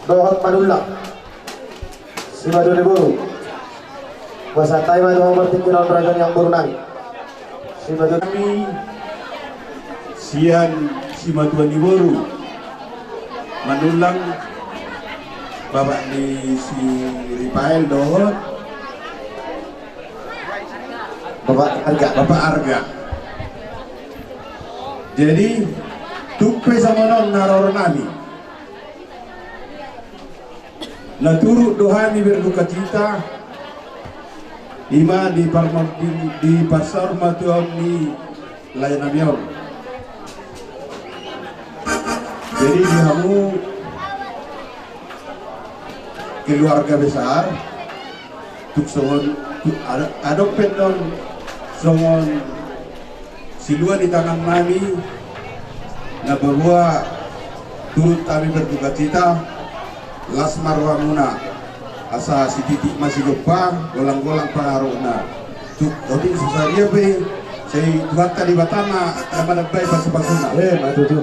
dohot madulla si madu diburu kuasa tai madu berpikiran rajon yang burunang si madu kami sian si madu diburu manulang bapak di si Ripael dohot bapak arga jadi tupe sama non naror nami naturut dohani berduka cita ima di pasar matuam di layanan mion jadi di kamu keluarga besar tuk songon ada pendon songon silua di tangan nami na bahwa turut kami berduka cita las marwah muna asa si titik masih lupa golang-golang pengaruhna tuk odin susaria be saya tuat tadi batama nama nabai pasupasuna madu tu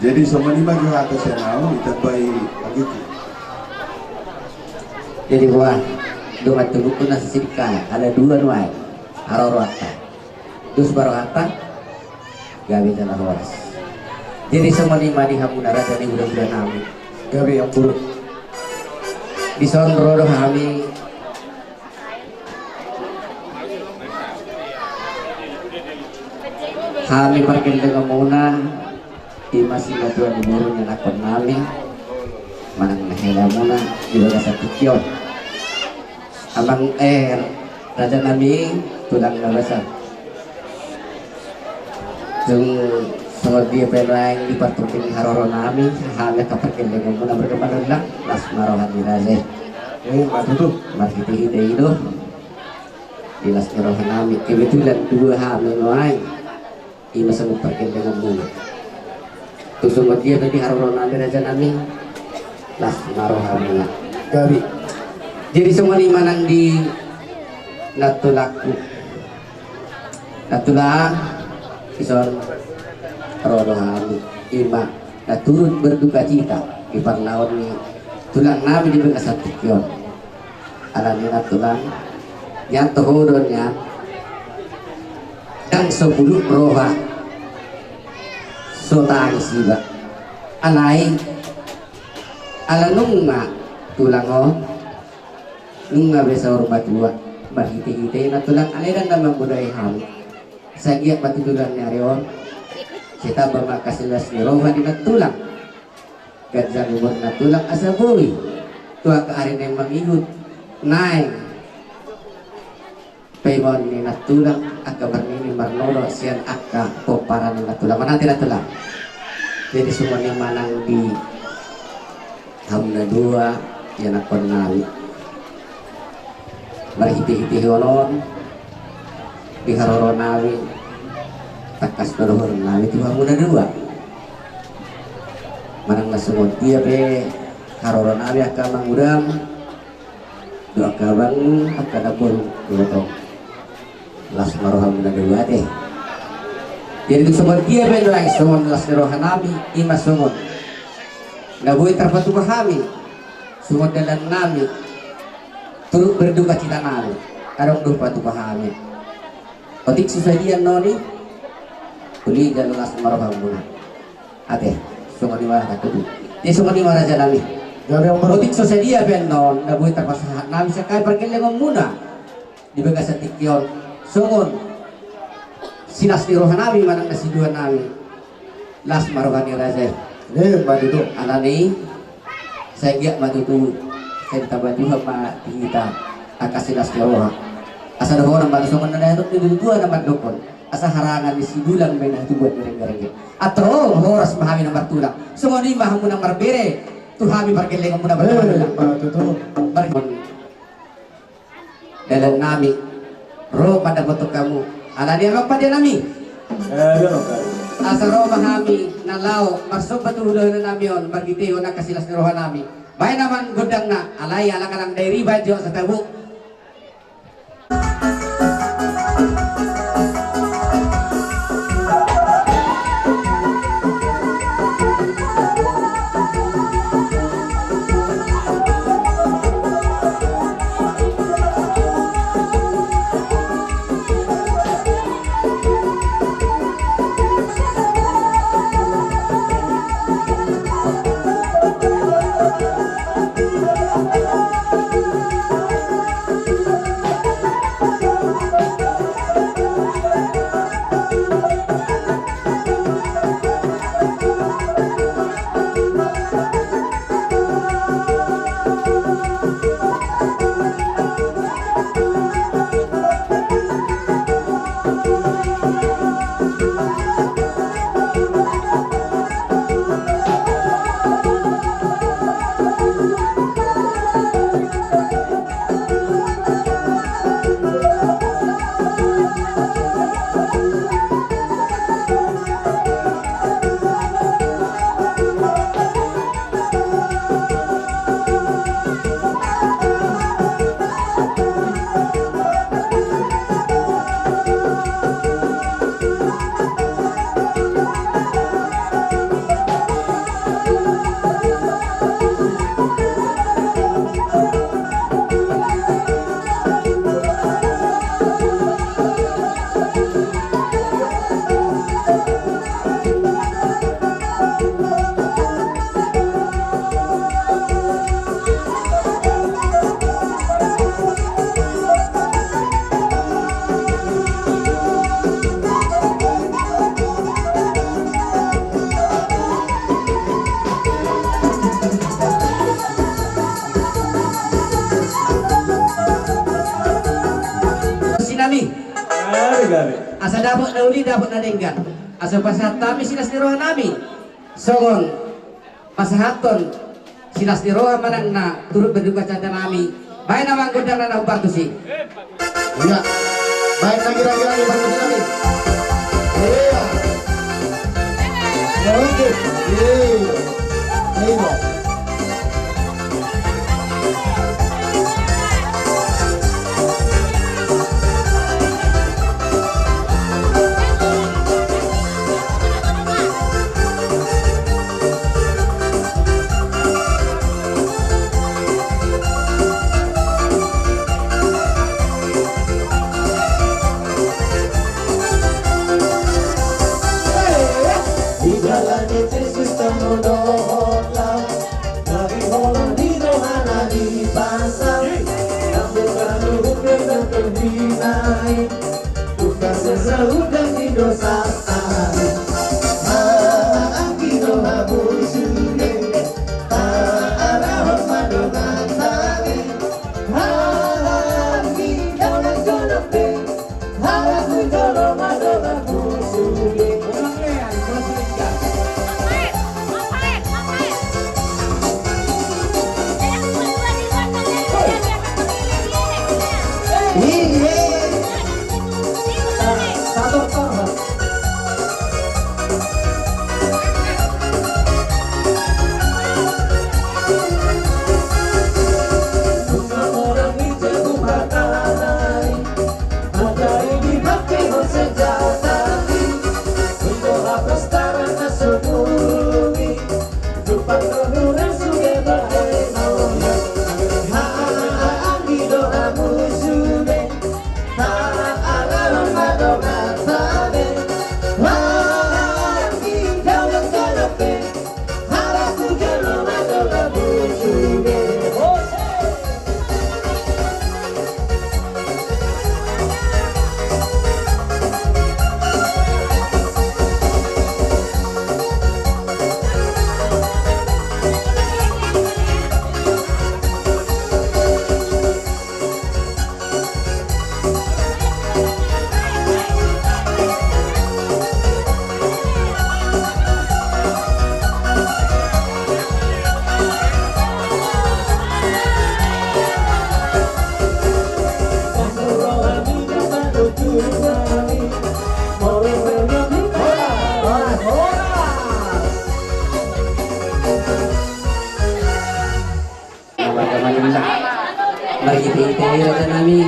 jadi semua lima juga atas yang mau ditabai begitu jadi wah doa tunggu kuna sisika ada dua nuai harorata dus barokata gawe tanah waras jadi semua lima di hamuna rada di budak-budak nami gawe yang buruk di sondro kami parkir dengan muna di masih batuan di burungnya nakon nami manang nahela muna di baga satu kion abang raja nami tulang nabasa jeng sangat dia penang di patukin haroro nami hanya kapakin dengan muna berkembang lang las marohan di raja madu tu markiti hide itu di las marohan nami kebetulan dua hamil noai ima sama parkir dengan muna tusung dia tadi haroro nami raja nami las marohan muna gabi jadi semua lima nang di natulaku natula kisah rodo hami ima naturut berduka cita di parlawan ni tulang nabi di bekas satikion alami natulang yang tohodonnya dan 10 roha sotang siba alai alanunga tulang nunga besa hormat dua berhiti-hiti na tulang aliran namang budaya ham sagiak patudulan ni Arion kita bermakasilas ni rohan di tulang gadza lumur na tulang asaboy tua kaarin yang mangihut naing paymon ni na tulang akabar ni marnolo siyan akka poparan ni na tulang manati na tulang jadi semuanya manang di ham na dua yan akon nawi berhiti-hiti honon di haroro nawi takas dohor nawi itu muda dua manang nasungot dia be haroro nawi akan mangudam doa kabang akan dapur dua las maroha muda dua deh jadi itu sungot dia be doa sungot las maroha nawi ima sungot nabuhi terpatu pahami sungot dalam nawi turut berduka cita nalu karong dupa tu pahami otik susadian noni uli jalulas marahang muna ate sungo di mana katudu di sungo di mana jalami gabi yang buruk otik susadia ben non nabuhi terpasahat nami sakay perkelengan muna di begas tikyon sungon sinas di rohan nami manang nasiduan nami las marahani raja madu tu anani saya giat madu tu saya ditambah juga pak kita akasilas jawa asa ada orang balik sopan ada itu dua nama dokon asa harangan di sidulang bena itu buat mereka atau horas mahami nomor tulang semua ini mahamu nomor bere tuh hami parkir lagi muna madu tu dalam nami roh pada foto kamu ala dia apa dia nami asa roh mahami nalau masuk betul udah nami on bagi teo nak kasilas roh nami baik naman godang na alay ala kalang dairi bajo sa tabuk gabe. Asa dapat nauli dapat nadenggan. Asa pasahat kami sinas ni roha nami. Songon pasahaton sinas ni roha manang na turut berduka cita nami. Baik nama godang na ubar tusi. Iya. Baik na kira-kira di bantu kami. Iya. Oke. Iya. Iya. Raja nami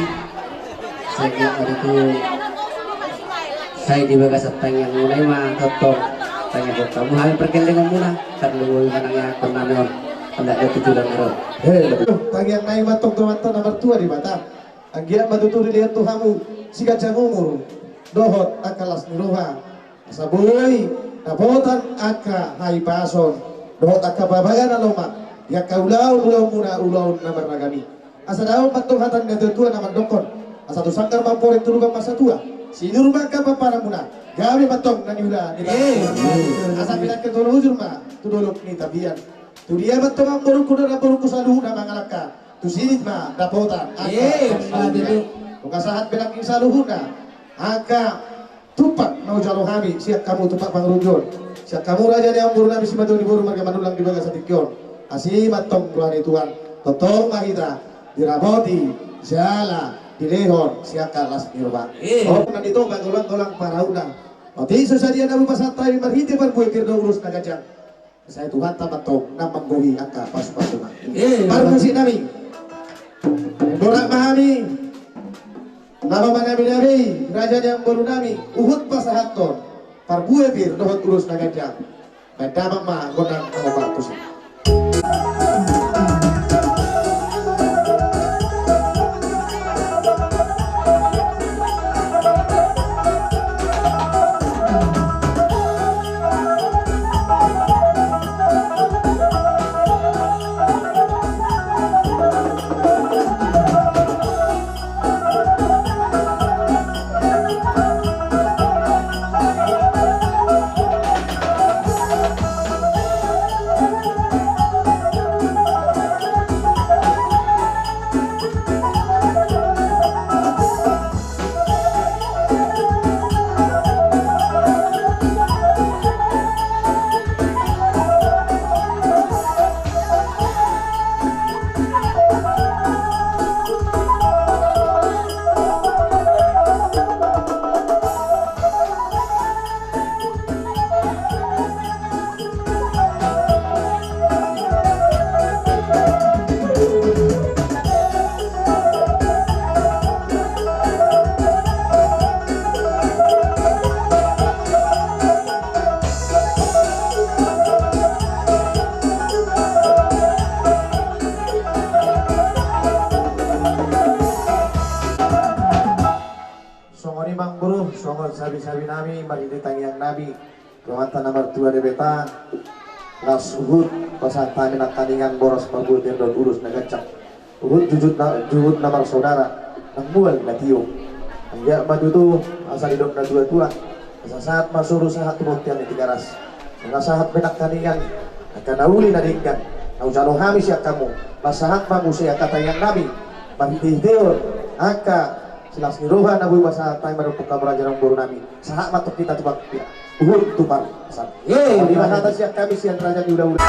sejak itu saya di bagas yang mulai mah tetap tanya buat kamu hal perkendengan muna terlalu manangnya konanon hendak ada tujuan ero. Tagian naik batok teman-teman nomor 2 di Batam. Anggiat matuturi lihat Tuhamu siga jamumur dohot akalas niruha sabului napotan aka hai pason dohot aka babagan aloma ya kaulau ulau muna ulau namar nagami asa daun batok hatan ngetua namar dokon asa tu sangkar mampore turubang masa tua sinur maka papara muna gawe batok naniula asa pindah ke tolo hujur ma tu dolok ni tabian tu dia batok mamburu kuda rapuru kusaluhu na mangalaka tu sinit ma dapotan bukan saat bilang insya luhuna angka tupak mau jauh kami siap kamu tupak pangrujon siap kamu raja yang buru nabi simatu di buru marga manulang di bagas satikyon asih matong rohani Tuhan totong mahita diraboti jala dilehon siap kalas nirwa oh nanti itu golang-golang parauna oti sesadia nabu pasatai marhiti perbuikir do urus nagajang saya Tuhan tamatong namang gohi angka pas-pasuna baru kasih nami borak mahami nama nabi raja yang baru nami uhud pasahaton parbue bir dohot urus nagajang bedamang ma gondang nama bagus songon sabi-sabi nami mari ditangiang nabi kemata nomor 2 de beta las Uhud pasal tamin tandingan boros mabul dan urus nagacak Uhud jujut nomor saudara nang mual natio angga matutu asal hidup na dua-dua asa saat masuru sahat tumutian di tiga ras nga sahat benak tandingan akan nauli nadingkan nau jalo hamis ya kamu masahat manusia katayang nabi Bantihdeor, aka silas niruhan na buwa sa tayo marupok ka merajarang buru nami. Sahak matok kita tubak pia. Uhud tupar. Di mahata siya kami siya raja di udah-udah.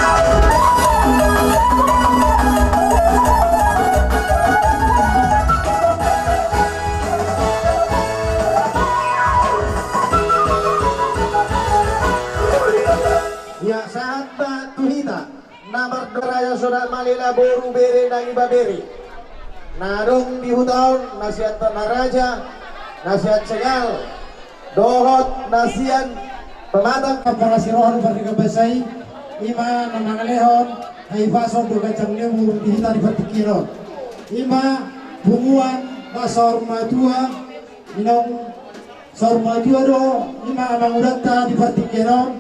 Ya saat batu hita. Nabar doraya soda malila boru bere nangi babere. Narung di hutan nasihat naraja nasihat segal dohot nasian pematang para sirohan bertiga basai ima nanangalehon ay baso do gacang lemur di hita di patikiron ima bunguan basor matua minong sor matua do ima amang udata di patikiron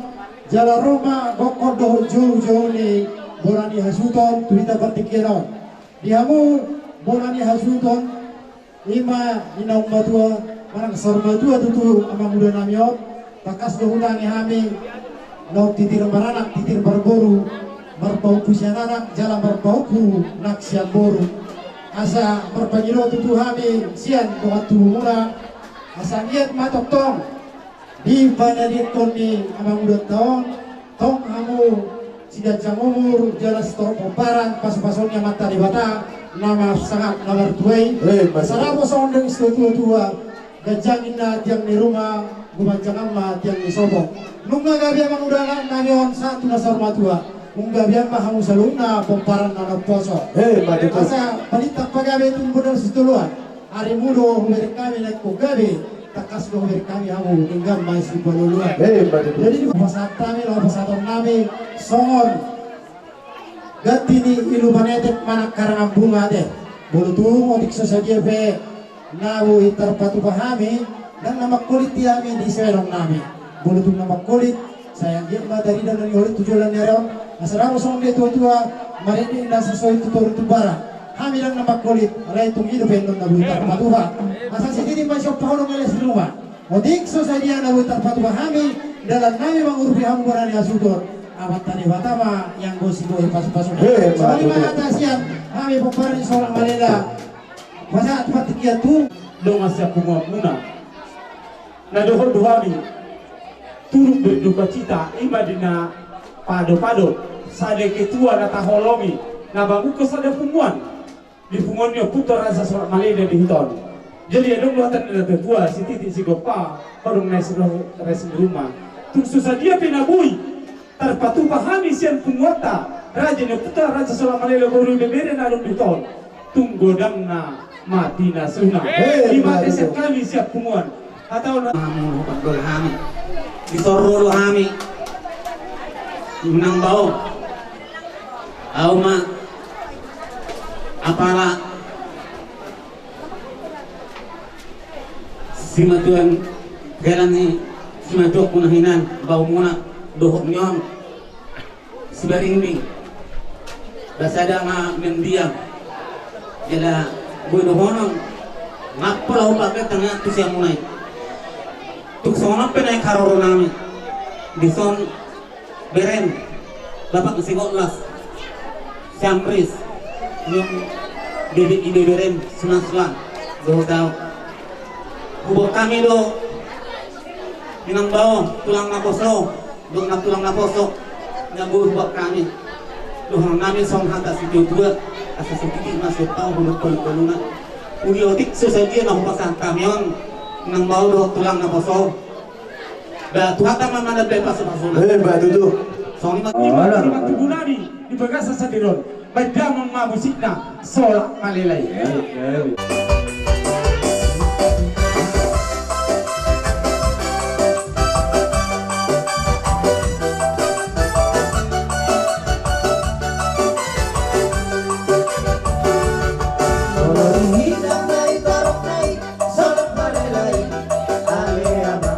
jala Roma gokor do jauh ni borani hasuton tu hita patikiron dihamu borani hasuton ima minong matua marang sor matua tutu amang udah namiot takas dohulangi hami no titir maranak titir barboru barbau pusiananak jalan barbau pu nak sian boru asa berpanyiro tutu hami sian doa tubuh mula asa niat matok tong di banyak koni amang udah tong hamu sidat jam umur jalan setor komparan pas-pasonnya mata di bata nama sangat nomor tuai sarabo sondeng tua gajangin na tiang di rumah gumajangan ma tiang di sobong nungga gabi amang udah nangion satu nasar matua nungga gabi amang hamu saluna komparan anak poso masa palitak pagabe itu benar setuluan hari mudo humir kami naik ko gabi takas do humir kami hamu hinggam masih baluluan jadi di pasat kami lo pasaton nami songon gati ni ilu manetek manak karangan bunga deh bulu tuh otik sasaja be nawu hitar patu pahami dan nama kulit tiami di serong nami bulu tuh nama kulit sayang dia dari dan dari tujuan nerong asal song dia tua mari ini dah sesuai tutur barang kami dan nama kulit alai tung hidup endon nawu hitar patu asal sendiri masuk paulo ngeles rumah otik sasaja nawu hitar patu pahami dalam nami mengurbi hamu barani asutor amat tadi batama yang gosibo pas-pasun soalnya mata siang kami pembarin seorang malela masa tempat tiga tuh dong asya kumot muna na dohon dohami turut berduka cita ima dina pado-pado sade ketua na taholomi na bangu kesada punguan di punguannya putar rasa seorang malela di hiton jadi adong luatan na tetua si titik si gopa padong na resi rumah tung susah dia pinabui terpatu pahami sian penguata raja ne putar raja seorang malela baru bebere na alun ditol tunggu dang na mati na suna di mati siap kami siap punguan atau na hamu pagdol hami disorolo hami menang bau au ma apala simatuan galan ni simatok kunahinan bau muna dohok nyong sibaring mi basada nga mendiam jala boy dohonong ngapalaw paket tanga tu siya munay tuk sonap penay karoro nami dison beren bapak ngesigotlas siamris yung bebek ide beren sunaslan doh tau hubok kami do minang bawang tulang na poso doon na tulang na poso nabuhubak kami doon namin song hata si Tudua asa si Titi masuk tau hulog paluna uliotik sesaji na hupasan kamyon nang bau doon tulang na poso ba tuhata mamana bepa sa paso na ba tutu song lima tubunani di bagasa sa tiron badamang mabusik na solak malilay Hidang na itarok na solak malilay ale ama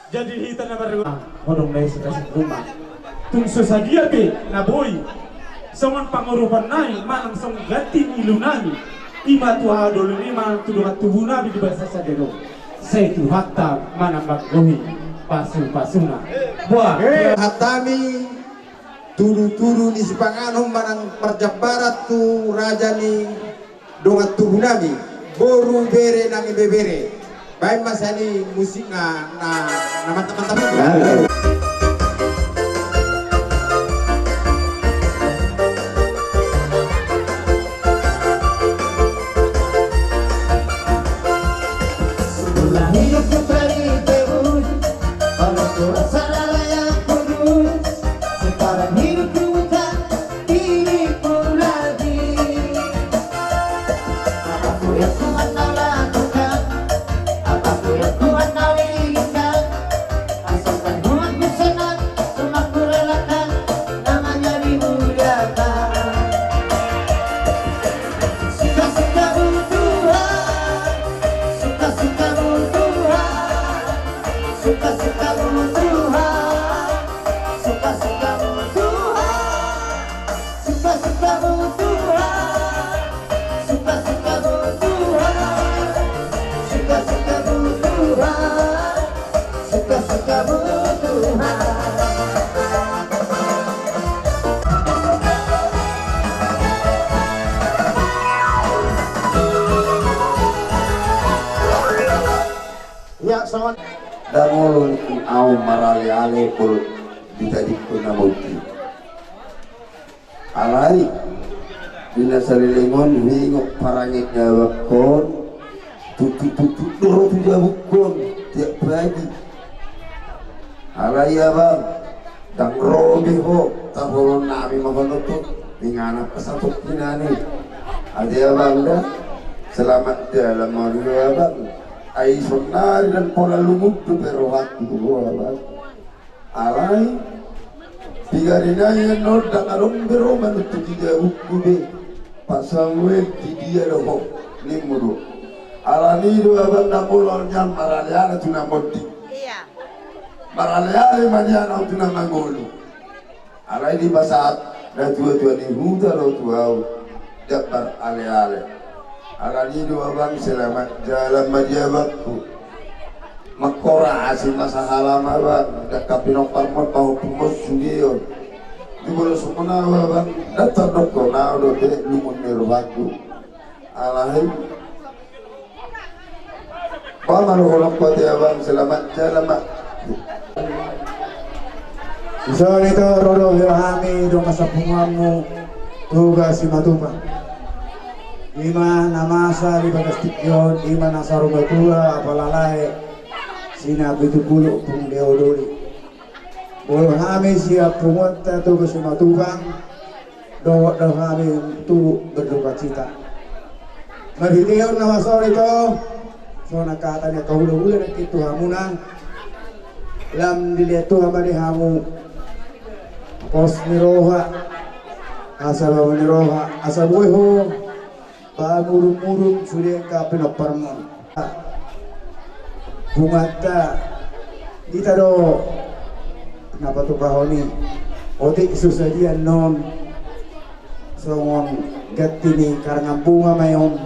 jadi hita na baru honong na sa kasing rumah tung sadia be na boy songon pangurupan nai manang song ganti ilunani ima tuha dulu lima tudungan tubuh nabi di bahasa sadero saya tu hatta manang bagohi pasuna buah hatami turu-turu ni sipanganom manang Parjab Barat tu raja ni dongat tubuh nabi boru bere nangi bebere baik masani musik na mantap-mantap. Ya, sama. Dangol au marale-ale pul ditadikku na mauti. Alai dina salilingon hingok parangit nyawakon tutu-tutu doro tu jabukon tiap pagi. Alai abang dang robe ho tahun nabi mabalutut ingana pasatuk kinani. Ade abang dah selamat dalam maria abang. Ai sonari dan pola lumut tu berohat tu abang. Alai Tigarinaya nol dan arong bero manutu tiga ukube pasangwe tidia doho limudu alani do abang namulol nyam maraliana tuna modi iya maraliana maniana tuna mangolu alai di basat dan tua ni huda lo tuau dapat ale alani do abang selamat jalan majiabatku makora asin masa halama bang dekat pinopar mot tahu pumus sugio di bola sumana bang datang doko na do te lumun nerwatu alahi pamalu holok pati abang selamat jalan mak So itu rodo yohami do masapungamu tugas si matupa ima namasa di bagastikyon ima nasarugatura apalalai sina betul puluh pung deodori boleh kami siap pungutan tu bersama Tuhan doa kami turut berduka cita berhitung nama sore itu soalnya katanya kau udah nanti Tuhan munang lam dilihat Tuhan bani kamu pos niroha asal boyho ba murung sudah kapin aparman bungata kita do kenapa tuh kahoni otik susadian non songon gatini karena bunga mayong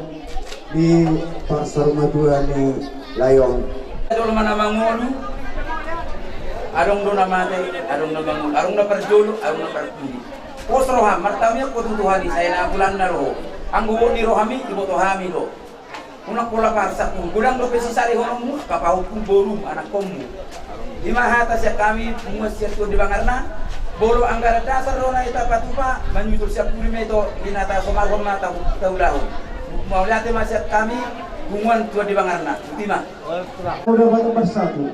di pasar madura ni layong Adong mana mangolu adong do namate adong na mangolu adong na perjolo adong na pertuli pos roha martamnya ko tutuhani saya na bulan na roho ang gubo ni rohami ibo tohami do una pola parsa kung gulang do pesi sari honomu kapahu kung borum anak komu lima hata siya kami mumasya to di bangarna bolo anggara dasar rona ita patupa manyutul siya pulime to linata somalhom na taulahon maulate masya kami bunguan to di bangarna tima udah batu bersatu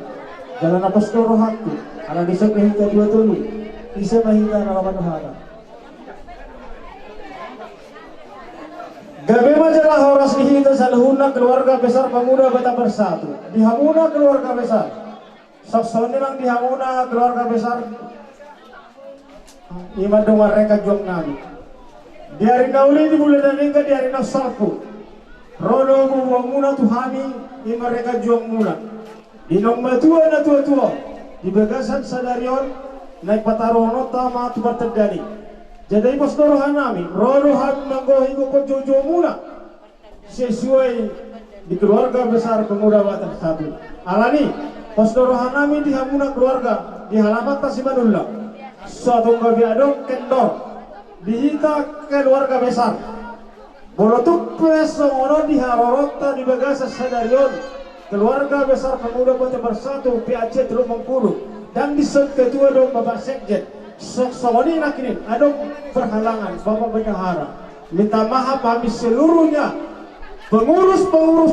jalan apa seluruh hakku ala bisa kehinta dua tulu bisa kehinta nalaman hara gabe majalah horas dihita salhuna keluarga besar pemuda Bata Bersatu dihamuna keluarga besar saksoni lang dihamuna keluarga besar ima dengar reka juang nabi diari nauli di bulan naningka diari nasalku rodo muwamuna tuhami ima reka juang muna Inong matua na tua-tua di bagasan sadarion naik patarono tama tu terjadi. Jadi bos dorohan nami, rohan manggohi ko jojo muna sesuai di keluarga besar pemuda Batak satu. Alani bos dorohan nami di hamuna keluarga di halaman Tasimanullah. Suatu kabiadong kendor dihita keluarga besar. Bolotuk preso ono di harorota di bagasan sadarion. Keluarga besar pemuda Batak Bersatu PAC Teluk Bengkulu dan di ketua dong Bapak Sekjen Sokoni nakinin ada perhalangan Bapak Bendahara minta maaf kami seluruhnya pengurus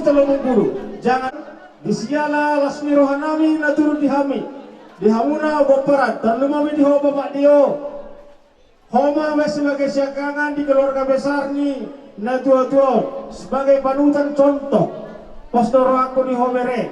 Teluk Bengkulu jangan disiala lasmi rohanami naturun dihami dihamuna boperat dan lumami diho Bapak Dio homa sebagai siakangan di keluarga besar ni na tua-tua sebagai panutan contoh Pastor aku di homere,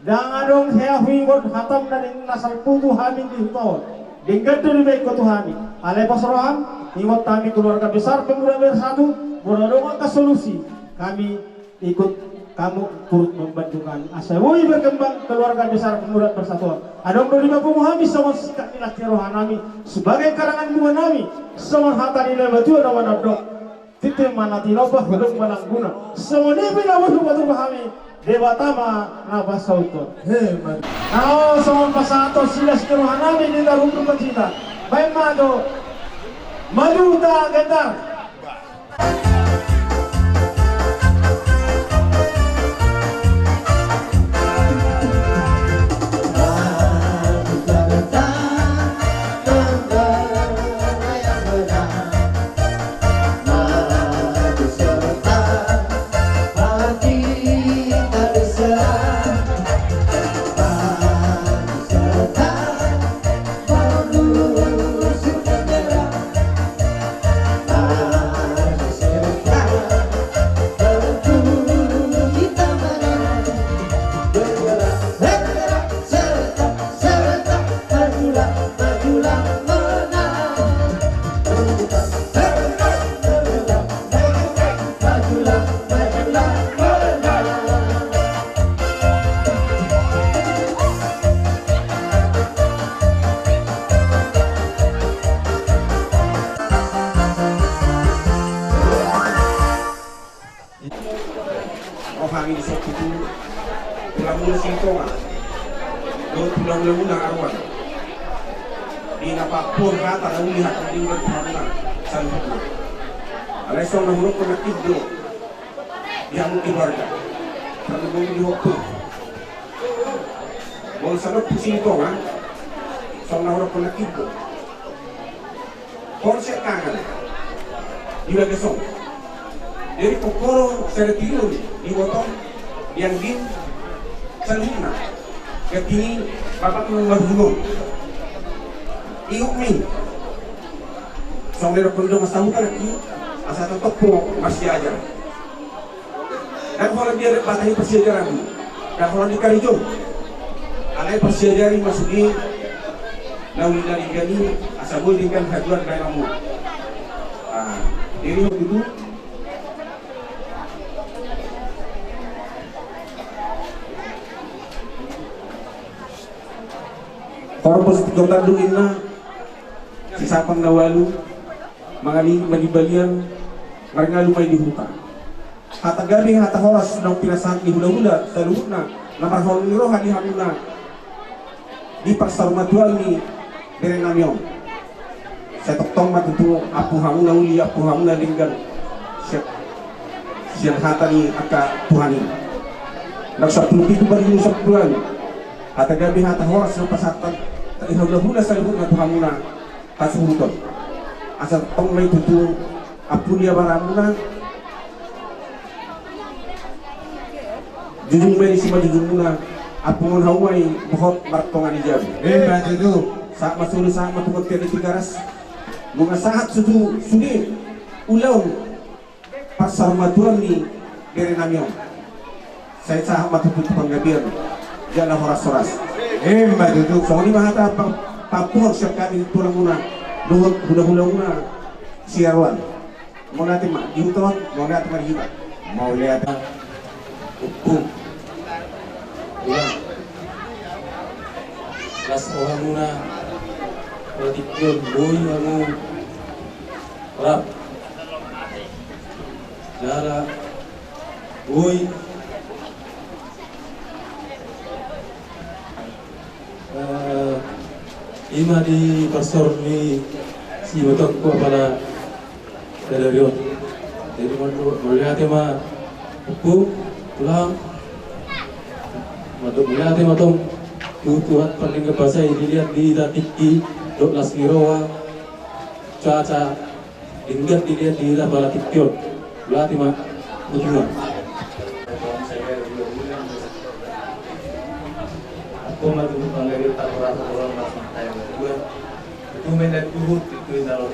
jangan dong saya hingot hatam dan nasal putu hamin di tahun. Dingkat dari baik ke Tuhan. Alai pastor ham, hingot kami keluarga besar pemuda bersatu, berodong ke solusi. Kami ikut kamu turut membantukan. Asawoi berkembang keluarga besar pemuda bersatu. Adong dari bapak Muhammad sama sikap nilai rohanami sebagai karangan bunga nami, sama hata nilai batu ada wanadok. Titik mana tinobah belum menangguna. Semuanya bila betul pahami. Dewa tama nabas sauto. Hebat. Kau sama pasato silas kerohanami di dalam rumah cita. Baik mado. Madu tak gentar. Rohani di sok itu pulang mula singkonga pulang mula arwan di napapur kata dan lihat tinggal pernah salju alai so na huruf na kiddo yang ibarga karena di waktu mau sangat singkonga so na huruf na kiddo konsep kangen juga gesong. Jadi kokoro saya tidur di botol yang di selina ketini bapak nomor dulu iuk mi soalnya penduduk masa muka lagi asal tetap masih aja dan kalau dia batahi persiajaran dan kalau di Karijo alai persiajari masuk di nawi dari gani asal boleh dengan haduan kayak kamu jadi itu korpus kota Duina sisapang nawalu mangali manibalian ngaringalu may dihuta hata gabi hata horas nang pinasan ni hula-hula sa luhuna na marhol ni roha ni hamuna di pasar matual ni berenamyon sa toktong matutu apu hamuna uli apu hamuna linggan siya hata ni aka tuhani nagsapulupi ko ba rin sa pulan hata gabi hata horas ng pasatan hula-hula sa lubog na tuhamuna kasuhuton asal tong may tutu apu dia baramuna jujung may si majujung muna apu ngon hawai mohot martongan ijab Itu. saat masuri saat matungod kaya di garas mga sahat sudu sudi ulaw pasar matuan ni berenamyon saya sahat matutut panggabian jala horas-horas Hebat itu. so ni mahata papuhor siya kami tulang muna luhod hula-hula muna siarwan mau natin dihuton mau natin marihita Mau lihat upo ilang las orang muna bertikir boy kamu rap lara boy ima di pastor ni si betok ko pada dari jadi melihat tema buku pulang Maduk melihat tema tong Tuhan paling kebasa dilihat di datiki dok lasgirowa cuaca dilihat di bala tikyot belah tema ujungan aku madu panggil tak berasa orang masuk saya berdua itu mendat turut itu instalor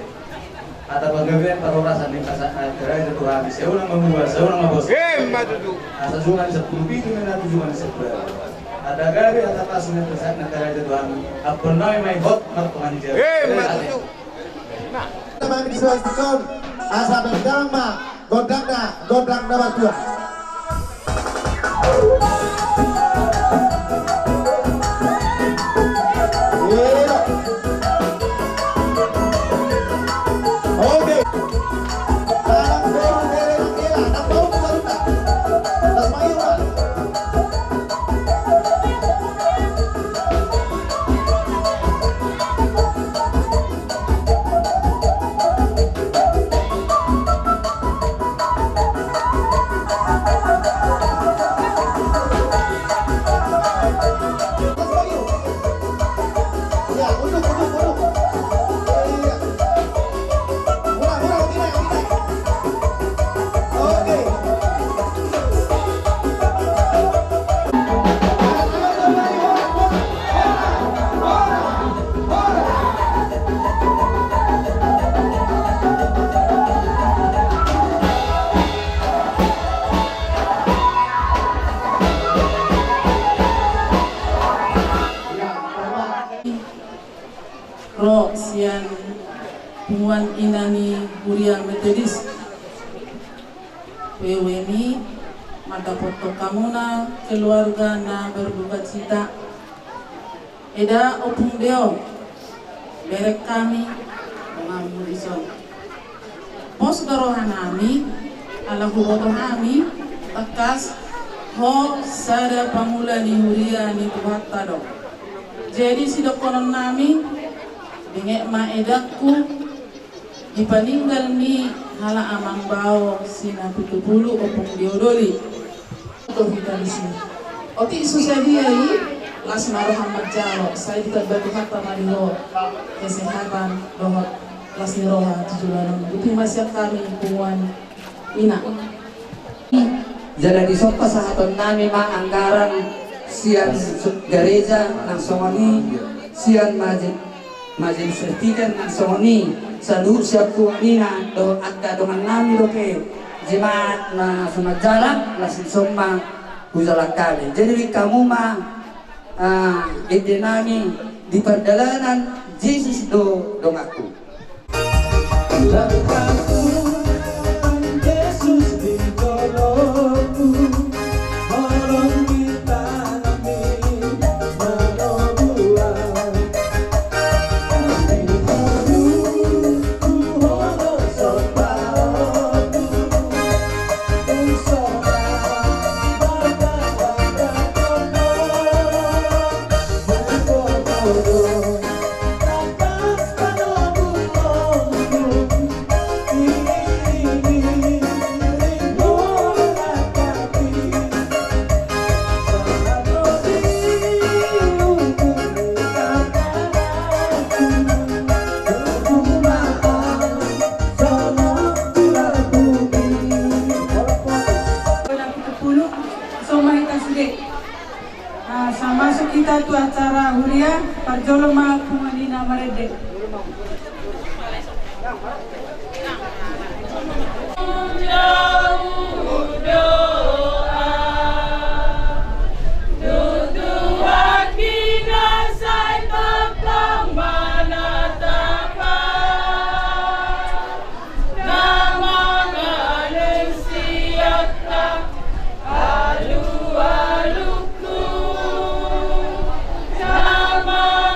atau bagaimana para rasa di kasar negara itu habis saya ulang membuat saya ulang mabos asal sungai 10 pintu mendat tujuan sebelah ada gawe atau tasnya besar negara itu apa namanya main hot martuan dia Teman disuaskan asa berdang mah godang na batua. Oke. Dalam dorong dari Angela, nak tahu bukan tak? Tas mayuan. Ro sian Puan Inani Buria Metodis PWMI mata foto kamuna keluarga na berduka cita eda opung deo berek kami mengambil ison pos garohanami ala huboto kami takas ho sada pamula ni huria ni tuhatta do jadi sidok konon nami bengek ma edakku dipaninggal ni hala amang bao sina 70 opong diodoli to kita di sini oti susadiai las Muhammad Jalo saya ditambah kata mariho kesehatan dohot las niroha tujuan buti masih kami puan ina jadi di sopa sahaton nami ma anggaran sian gereja nang songoni sian majin sertikan nang songoni salu siap tuanina do agga dengan nami doke jemaat na sunat jalan lasin somma kujalak kali jadi kamu ma ide nami di perjalanan Yesus do dongaku Yesus di tolongku tolong kita nami masuk kita tu acara huria parjoloma kumanina marede Nama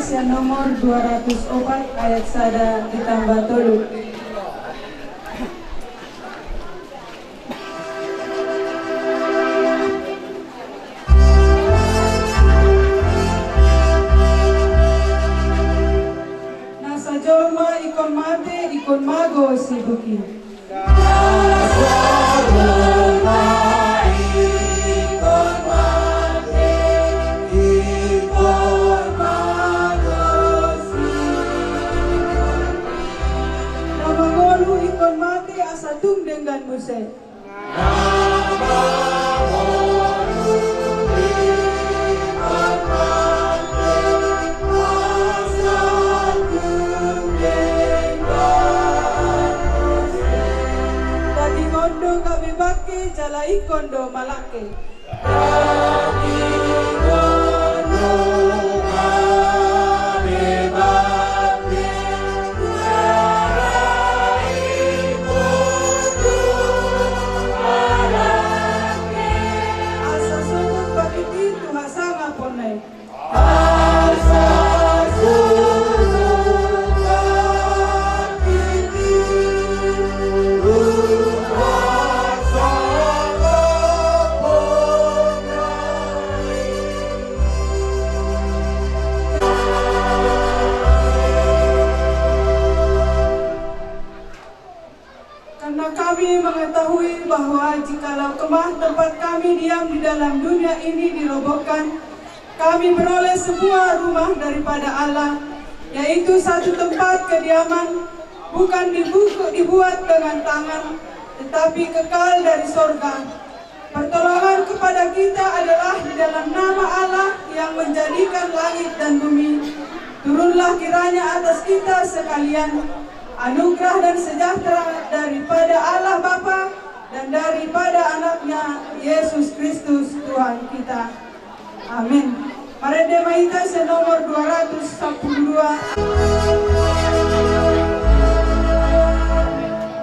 yang nomor 204 ayat 1 ditambah 3. Nasa jolma ikon mate ikon mago si buki. Asatung dengan musik. Dadi ngondo kami bake jalai kondo malake. Kami mengetahui bahwa jikalau kemah tempat kami diam di dalam dunia ini dirobohkan, kami beroleh sebuah rumah daripada Allah, yaitu satu tempat kediaman, bukan dibuat dengan tangan, tetapi kekal dari sorga. Pertolongan kepada kita adalah di dalam nama Allah yang menjadikan langit dan bumi. Turunlah kiranya atas kita sekalian anugerah dan sejahtera daripada Allah Bapa dan daripada anaknya Yesus Kristus Tuhan kita. Amin. Mari demaita nomor 212.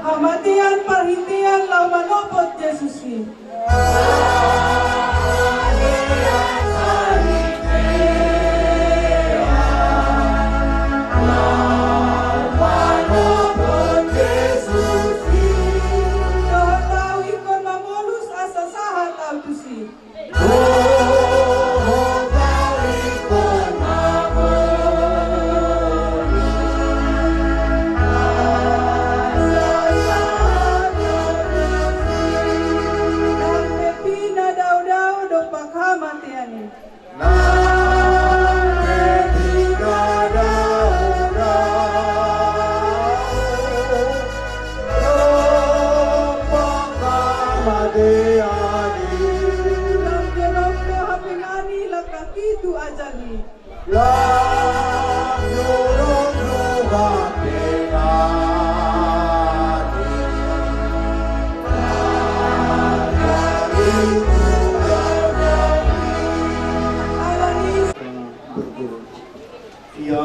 Hamatian perhentian lau manopot Yesusi.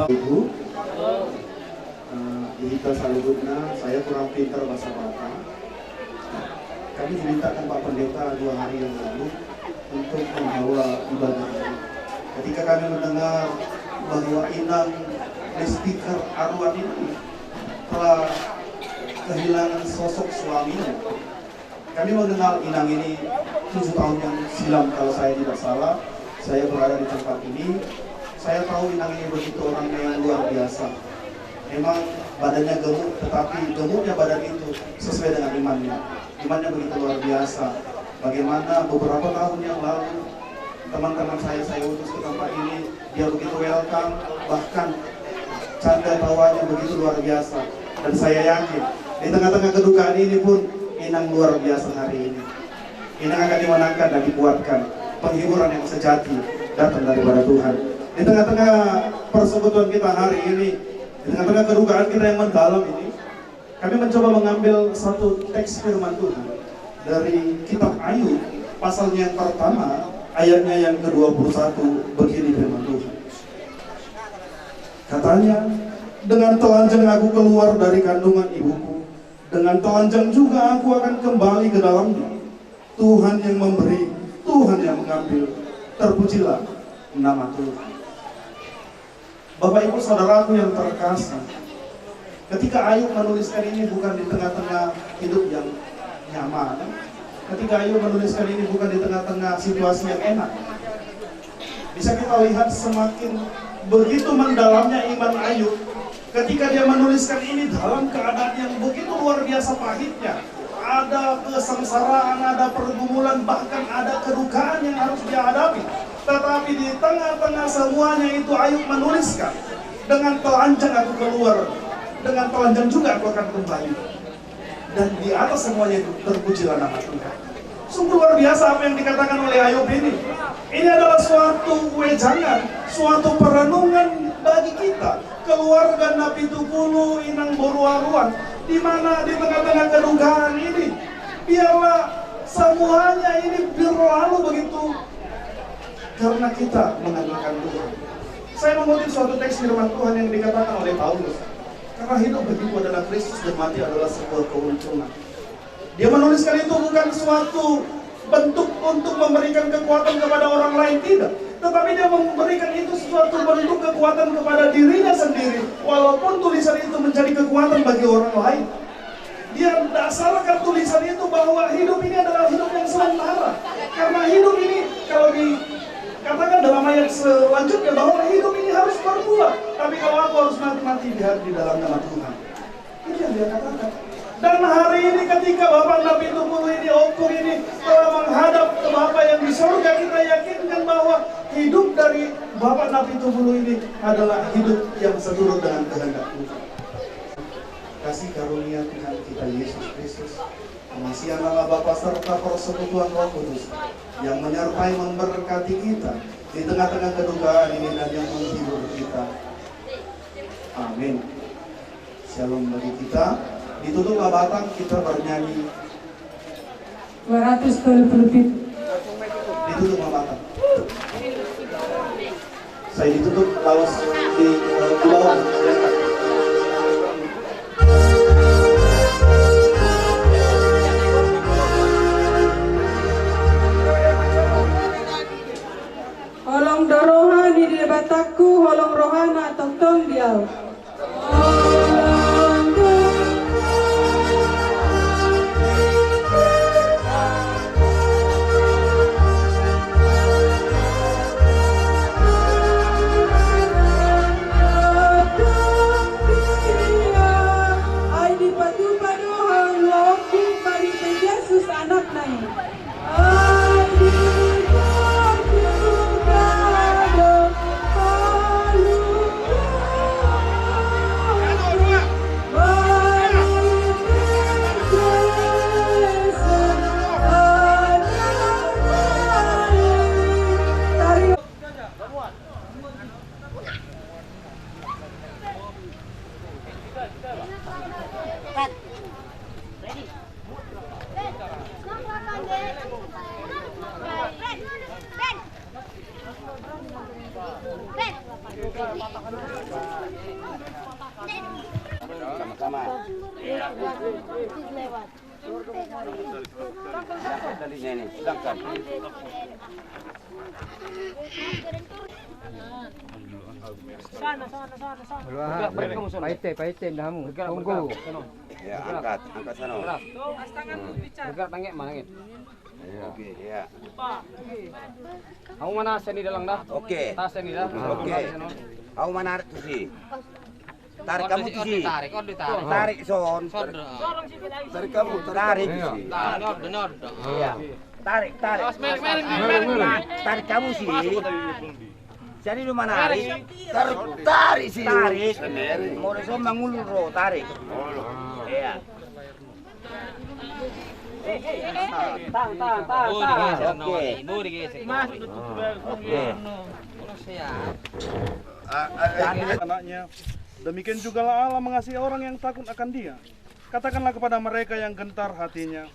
Ibu, kita selanjutnya saya kurang pintar bahasa Batak. Kami dimintakan Pak Pendeta 2 hari yang lalu untuk membawa ibadah ini. Ketika kami mendengar bahwa Inang speaker arwah ini telah kehilangan sosok suaminya, kami mengenal Inang ini 7 tahun yang silam kalau saya tidak salah. Saya berada di tempat ini. Saya tahu Inang ini begitu orangnya yang luar biasa. Memang badannya gemuk, tetapi gemuknya badan itu sesuai dengan imannya. Imannya begitu luar biasa. Bagaimana beberapa tahun yang lalu teman-teman saya utus ke tempat ini, dia begitu welcome, bahkan canda tawanya begitu luar biasa. Dan saya yakin di tengah-tengah kedukaan ini pun Inang luar biasa hari ini. Inang akan dimenangkan dan dikuatkan. Penghiburan yang sejati datang daripada Tuhan. Di tengah-tengah persekutuan kita hari ini, di tengah-tengah kedukaan kita yang mendalam ini, kami mencoba mengambil satu teks firman Tuhan dari kitab Ayub, pasalnya yang pertama, ayatnya yang ke-21, begini firman Tuhan. Katanya, dengan telanjang aku keluar dari kandungan ibuku, dengan telanjang juga aku akan kembali ke dalamnya. Tuhan yang memberi, Tuhan yang mengambil, terpujilah nama Tuhan. Bapak Ibu Saudaraku yang terkasih, ketika Ayub menuliskan ini bukan di tengah-tengah hidup yang nyaman, ketika Ayub menuliskan ini bukan di tengah-tengah situasi yang enak, bisa kita lihat semakin begitu mendalamnya iman Ayub ketika dia menuliskan ini dalam keadaan yang begitu luar biasa pahitnya. Ada kesengsaraan, ada pergumulan, bahkan ada kedukaan yang harus dia hadapi. Tetapi di tengah-tengah semuanya itu Ayub menuliskan, dengan telanjang aku keluar, dengan telanjang juga aku akan kembali. Dan di atas semuanya itu terpujilah nama Tuhan. Sungguh luar biasa apa yang dikatakan oleh Ayub ini. Ini adalah suatu wejangan, suatu perenungan bagi kita, keluarga Nabi Tukulu Inang Boruaruan, di mana di tengah-tengah kedukaan ini, biarlah semuanya ini berlalu begitu karena kita mengandalkan Tuhan. Saya mengutip suatu teks firman Tuhan yang dikatakan oleh Paulus, karena hidup bagiku adalah Kristus dan mati adalah sebuah keuntungan. Dia menuliskan itu bukan suatu bentuk untuk memberikan kekuatan kepada orang lain, tidak. Tetapi dia memberikan itu suatu bentuk kekuatan kepada dirinya sendiri, walaupun tulisan itu menjadi kekuatan bagi orang lain. Dia dasarkan tulisan itu bahwa hidup ini adalah hidup yang sementara. Karena hidup ini, kalau dikatakan dalam ayat selanjutnya, bahwa hidup ini harus berbuah. Tapi kalau aku harus mati di dalam nama Tuhan. Itu yang dia katakan. Dan hari ini ketika Bapak Nabi Tukulu ini, Opung ini telah menghadap ke Bapak yang di surga, kita yakinkan bahwa hidup dari Bapak Nabi Tukulu ini adalah hidup yang seturut dengan kehendak Tuhan. Kasih karunia Tuhan kita Yesus Kristus, pengasihan Allah Bapa serta persekutuan Roh Kudus yang menyertai memberkati kita di tengah-tengah kedukaan ini dan yang menghibur kita. Amin. Shalom bagi kita. Ditutup batang kita bernyanyi 220 bit. ditutup batang. Saya ditutup lalu di bawah. Holong dorohani di bataku, holong rohana tong dia. Paitin dah mu. Tunggu. Ya, angkat sana. Bergerak tangek mana ngit? Oke, ya. Kamu mana seni dalang dah? Oke. Tas seni dah. Oke. Kau mana tu sih? Tarik kamu tu sih. Tarik, ditarik. Tarik son. Tarik kamu, tarik. Benar. Iya. Tarik. Tarik kamu sih. Jadi lu mana tarik? Tarik sih. Tarik. Mau resom mangulur ro, tarik. Iya. Oke. Anaknya. Demikian jugalah Allah mengasihi orang yang takut akan Dia. Katakanlah kepada mereka yang gentar hatinya,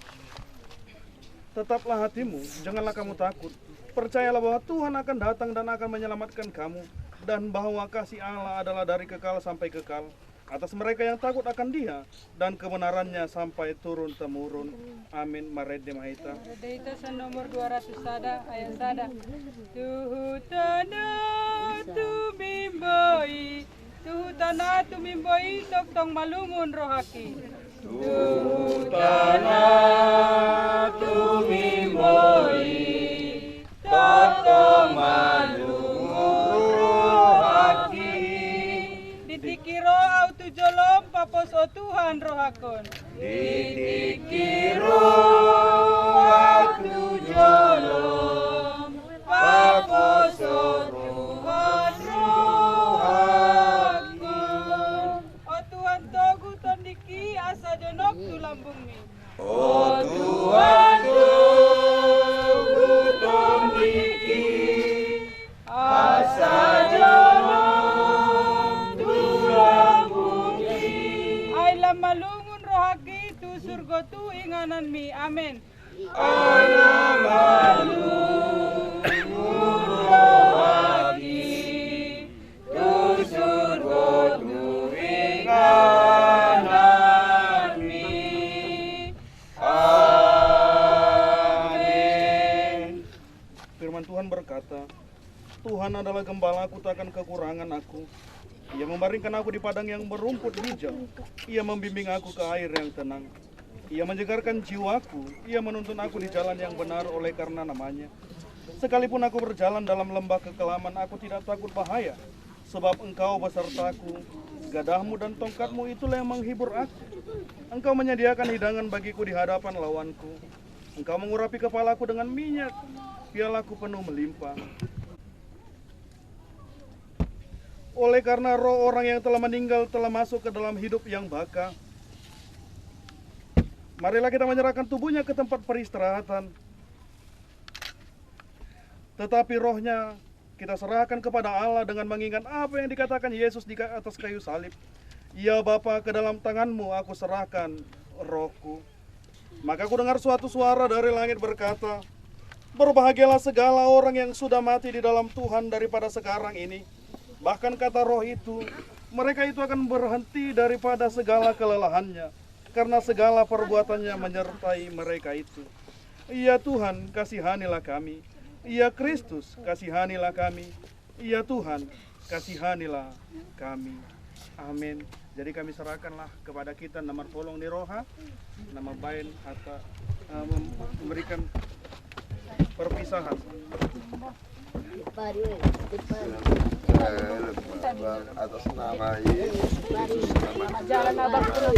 tetaplah hatimu, janganlah kamu takut. Percayalah bahwa Tuhan akan datang dan akan menyelamatkan kamu, dan bahwa kasih Allah adalah dari kekal sampai kekal atas mereka yang takut akan Dia, dan kebenarannya sampai turun-temurun. Amin. Marede Mahita. Itu nomor 200 sada ayat sada. Tuhu tanah tu bimboi tumimboi tok tong malungun rohaki. Tutana tumimboi tok tong malungun rohaki. Ditikiro au tujolom papos o Tuhan rohakon. Ditikiro au tujolom papos o Tuhan rohakon. O Tuhan togu tondiki asa jonok tu lambung mi. O Tuhan togu tondiki asa jonok tu lambung mi. Ay lamalungun rohaki tu surgo tu inganan mi. Amin. Ala malungun rohaki tu surgo tu inganan mi. Amin. Firman Tuhan berkata, Tuhan adalah gembalaku, takkan kekurangan aku. Ia membaringkan aku di padang yang berumput hijau. Ia membimbing aku ke air yang tenang. Ia menyegarkan jiwaku. Ia menuntun aku di jalan yang benar oleh karena namanya. Sekalipun aku berjalan dalam lembah kekelaman, aku tidak takut bahaya. Sebab Engkau besertaku, gadahmu dan tongkatmu itulah yang menghibur aku. Engkau menyediakan hidangan bagiku di hadapan lawanku. Engkau mengurapi kepalaku dengan minyak, pialaku penuh melimpah. Oleh karena roh orang yang telah meninggal telah masuk ke dalam hidup yang baka, marilah kita menyerahkan tubuhnya ke tempat peristirahatan. Tetapi rohnya kita serahkan kepada Allah dengan mengingat apa yang dikatakan Yesus di atas kayu salib. Ya Bapa, ke dalam tanganmu aku serahkan rohku. Maka aku dengar suatu suara dari langit berkata, berbahagialah segala orang yang sudah mati di dalam Tuhan daripada sekarang ini. Bahkan kata roh itu, mereka itu akan berhenti daripada segala kelelahannya, karena segala perbuatannya menyertai mereka itu. Ya Tuhan, kasihanilah kami. Ya Kristus, kasihanilah kami. Ya Tuhan, kasihanilah kami. Amin. Jadi kami serahkanlah kepada kita nama tolong di roha, nama bain atau memberikan perpisahan. Atas nama Yesus, Jalan abang Rasul